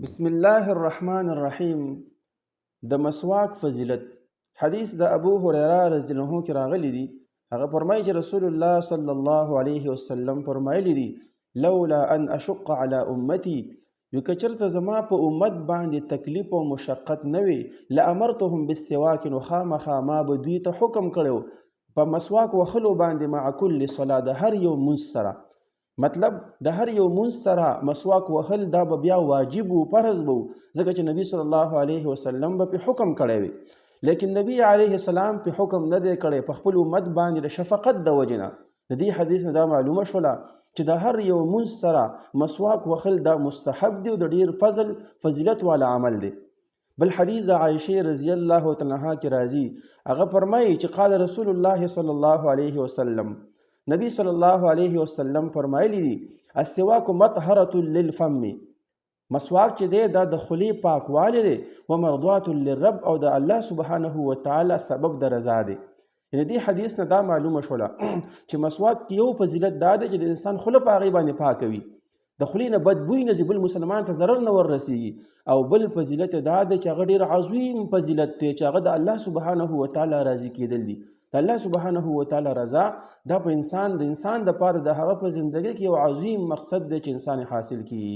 بسم الله الرحمن الرحیم. د مسواک فضیلت. حدیث د ابو هریره رضی الله عنه کې راغلی دی. هغه فرمایي چې رسول الله صلی الله علیه وسلم فرمایلی دی: لولا ان اشق علی امتی، یو که چېرته زما په امت باندې تکلیف او مشقت نه وي، لامرتهم بالسواک، نو خامخا ما به دوی ته حکم کړی په مسواک وهلو باندې مع کل صلا، د هر یو مونځ سره. مطلب د هر یو مونځ سره مسواک وهل دا به بیا واجب و، فرض به و، ځکه چې نبی صلی الله علیه وسلم به پې حکم کړی وي. لیکن نبی علیه السلام پې حکم نه دی کړی په خپل امت باندې د شفقت د وجې نه. د دې حدیث نه دا معلومه شوله چې د هر یو مونځ سره مسواک وهل دا مستحب دی او د ډیر فضیلت والا عمل دی. بل حدیث د عائشې رضی الله تعالی عنها کې راځي، هغه فرمایي چې قال رسول الله صلی الله علیه وسلم، نبی صلی الله علیه وسلم فرمایلی دي: السواک مطهرة للفم، مسواک چې دی دا د خولې پاکوالی دی، و مرضات للرب، او د الله سبحانه وتعالی سبب د رضا دی. یعنې دې حدیث نه دا معلومه شوله چې مسواک کې یو فضیلت دا دی چې د انسان خوله په هغې باندې پاکه وي، د خولې نه بد بوی نه ځي، بل مسلمان ته ضرر نه وررسېږي. او بل فضیلت دا دی چې هغه ډېر عظیم فضیلت دی چې هغه د الله سبحانه وتعالی راضي کېدل دي. د الله سبحانه وتعالی رضا دا په انسان دپاره د هغه په زندګۍ کې یو عظیم مقصد دی چې انسان حاصل کړي.